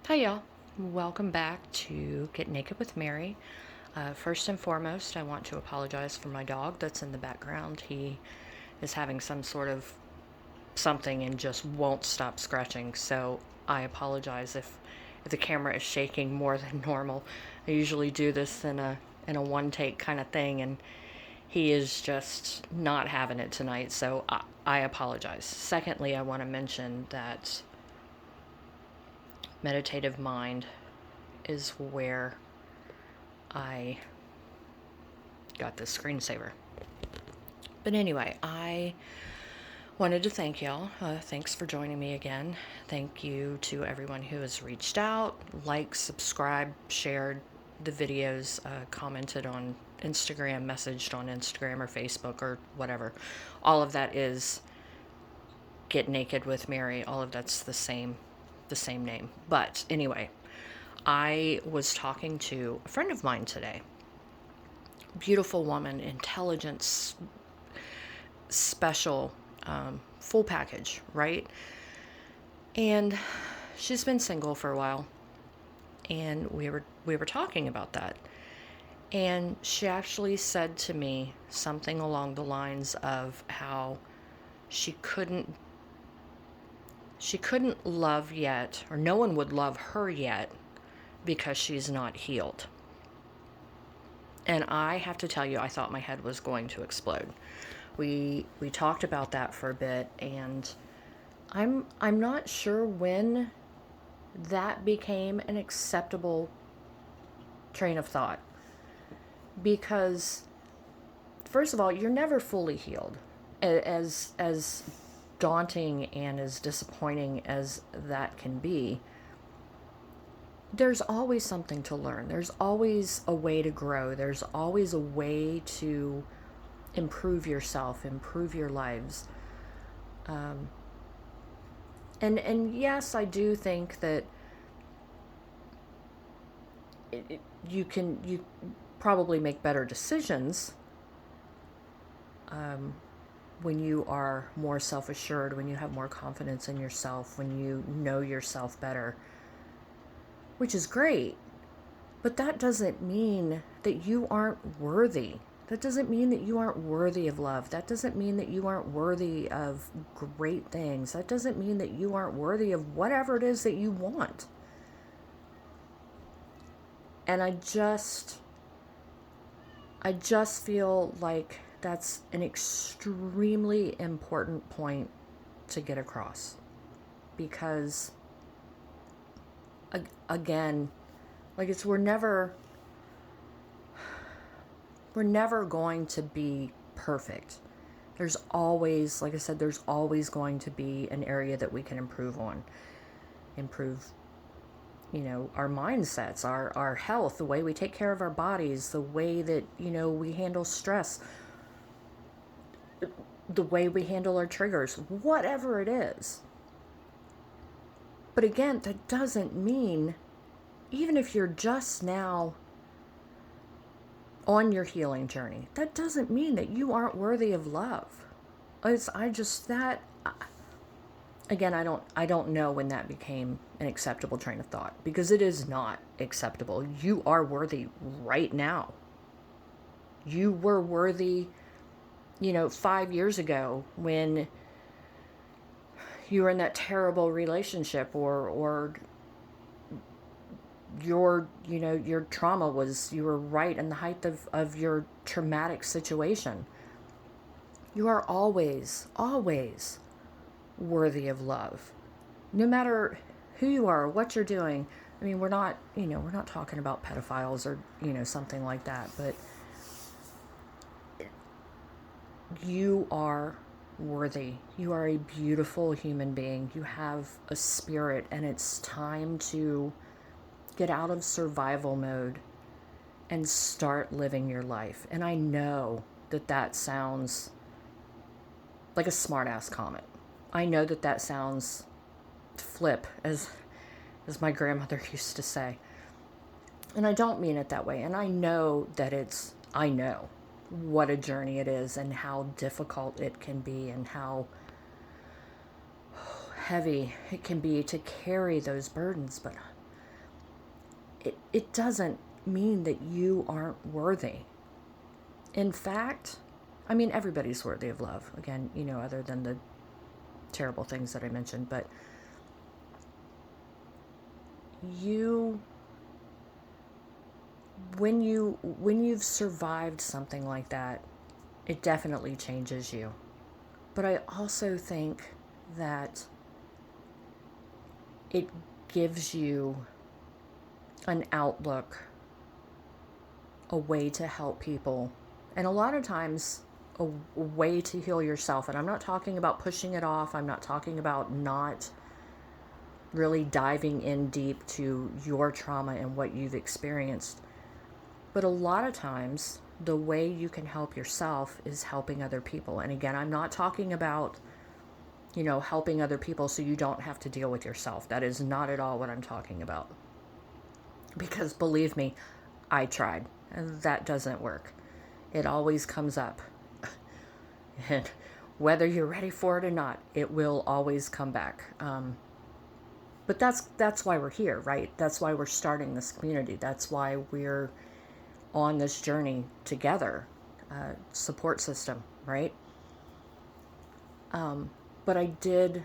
Hi, y'all. Welcome back to Get Naked with Mary. First and foremost, I want to apologize for my dog that's in the background. He is having some sort of something and just won't stop scratching, so I apologize if the camera is shaking more than normal. I usually do this in a one take kind of thing, and he is just not having it tonight, so I apologize. Secondly, I want to mention that meditative mind is where I got this screensaver. But anyway, I wanted to thank y'all. Thanks for joining me again. Thank you to everyone who has reached out, liked, subscribed, shared the videos, commented on Instagram, messaged on Instagram or Facebook or whatever. All of that is Get Naked with Mary. All of that's the same name. But anyway, I was talking to a friend of mine today. Beautiful woman, intelligence, special, full package, right? And she's been single for a while, and we were talking about that. And she actually said to me something along the lines of how she couldn't she couldn't love yet, or no one would love her yet because she's not healed. And I have to tell you, I thought my head was going to explode. We talked about that for a bit, and I'm not sure when that became an acceptable train of thought, because first of all, you're never fully healed. As daunting and as disappointing as that can be, there's always something to learn. There's always a way to grow. There's always a way to improve yourself, improve your lives. And yes, I do think that you probably make better decisions when you are more self-assured, when you have more confidence in yourself, when you know yourself better, which is great. But that doesn't mean that you aren't worthy. That doesn't mean that you aren't worthy of love. That doesn't mean that you aren't worthy of great things. That doesn't mean that you aren't worthy of whatever it is that you want. And I just feel like that's an extremely important point to get across, because again, like we're never going to be perfect. There's always, like I said, there's always going to be an area that we can improve on. Improve, our mindsets, our health, the way we take care of our bodies, the way that, we handle stress, the way we handle our triggers, whatever it is. But again, that doesn't mean, even if you're just now on your healing journey, that doesn't mean that you aren't worthy of love. Again, I don't know when that became an acceptable train of thought, because it is not acceptable. You are worthy right now. You were worthy, 5 years ago when you were in that terrible relationship, or your trauma was, you were right in the height of your traumatic situation. You are always, always worthy of love, no matter who you are, what you're doing. I mean, we're not talking about pedophiles or, something like that, but you are worthy. You are a beautiful human being. You have a spirit, and it's time to get out of survival mode and start living your life. And I know that sounds like a smart-ass comment. I know that sounds flip, as my grandmother used to say. And I don't mean it that way. And I know I know what a journey it is, and how difficult it can be, and how heavy it can be to carry those burdens. But it doesn't mean that you aren't worthy. In fact, I mean, everybody's worthy of love. Again, other than the terrible things that I mentioned, but you when you've survived something like that, it definitely changes you. But I also think that it gives you an outlook, a way to help people, and a lot of times a way to heal yourself. And I'm not talking about pushing it off. I'm not talking about not really diving in deep to your trauma and what you've experienced. But a lot of times, the way you can help yourself is helping other people. And again, I'm not talking about, helping other people so you don't have to deal with yourself. That is not at all what I'm talking about. Because believe me, I tried, and that doesn't work. It always comes up. And whether you're ready for it or not, it will always come back. But that's why we're here, right? That's why we're starting this community. That's why we're on this journey together, support system, right? But I did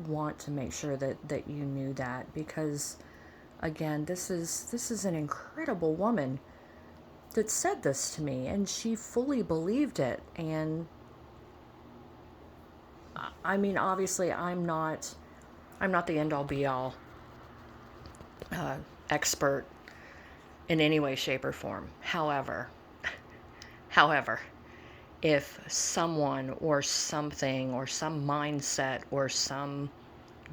want to make sure that you knew that, because again, this is an incredible woman that said this to me, and she fully believed it. And I mean, obviously, I'm not the end all be all expert in any way, shape, or form. However, if someone or something or some mindset or some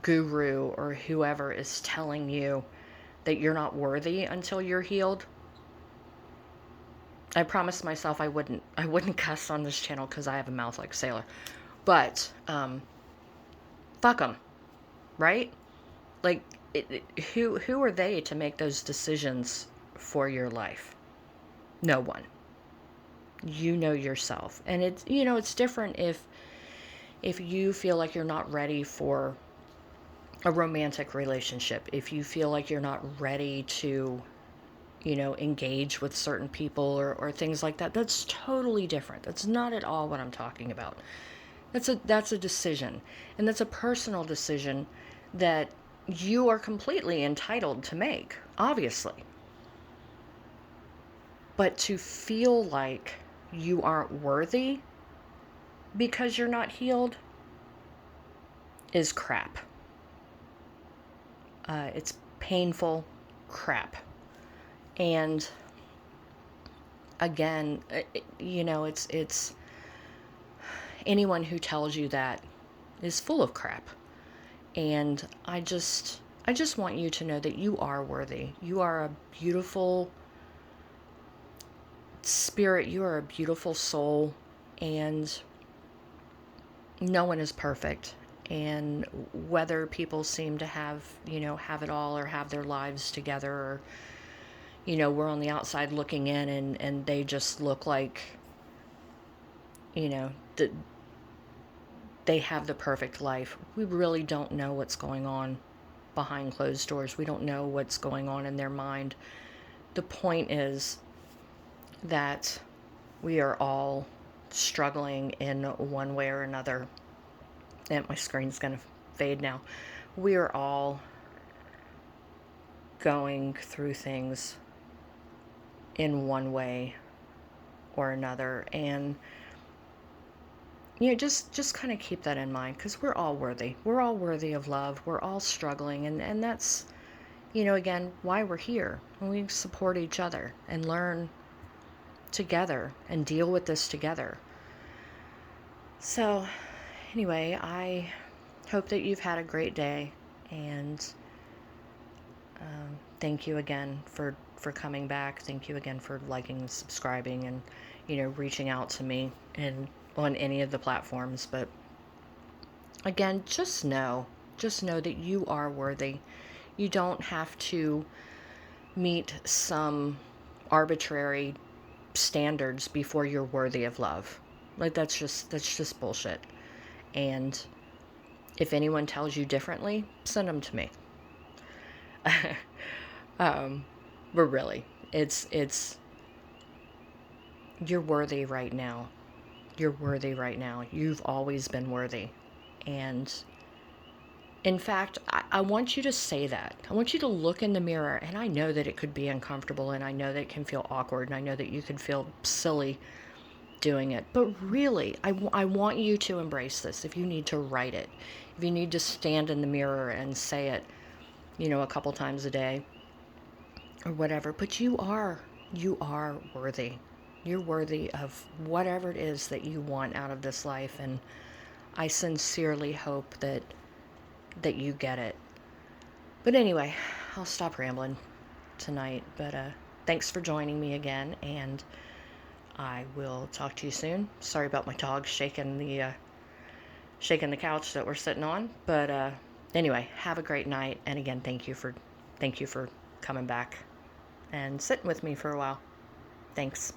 guru or whoever is telling you that you're not worthy until you're healed, I promised myself I wouldn't cuss on this channel because I have a mouth like a sailor. But fuck them, right? Like, who are they to make those decisions for your life? No one. You know yourself. And it's different if you feel like you're not ready for a romantic relationship, if you feel like you're not ready to, engage with certain people or things like that. That's totally different. That's not at all what I'm talking about. That's a decision. And that's a personal decision that you are completely entitled to make, obviously. But to feel like you aren't worthy because you're not healed is crap. It's painful crap. And again, it's anyone who tells you that is full of crap. And I just want you to know that you are worthy. You are a beautiful spirit. You are a beautiful soul, and no one is perfect. And whether people seem to have it all or have their lives together, or, we're on the outside looking in and they just look like, that they have the perfect life. We really don't know what's going on behind closed doors. We don't know what's going on in their mind. The point is that we are all struggling in one way or another. And my screen's going to fade now. We are all going through things in one way or another. And just kind of keep that in mind, because we're all worthy. We're all worthy of love. We're all struggling. And that's, again, why we're here. And we support each other and learn together and deal with this together. So anyway, I hope that you've had a great day, and thank you again for coming back. Thank you again for liking and subscribing and, reaching out to me on any of the platforms. But again, just know that you are worthy. You don't have to meet some arbitrary standards before you're worthy of love. Like, that's just bullshit. And if anyone tells you differently, send them to me. Um, but really, it's you're worthy right now. You're worthy right now. You've always been worthy. And in fact, I want you to say that. I want you to look in the mirror, and I know that it could be uncomfortable, and I know that it can feel awkward, and I know that you could feel silly doing it. But really, I want you to embrace this. If you need to write it, if you need to stand in the mirror and say it, a couple times a day or whatever, but you are worthy. You're worthy of whatever it is that you want out of this life, and I sincerely hope that you get it. But anyway, I'll stop rambling tonight, but thanks for joining me again, and I will talk to you soon. Sorry about my dog shaking the couch that we're sitting on, but anyway, have a great night, and again, thank you for coming back and sitting with me for a while. Thanks.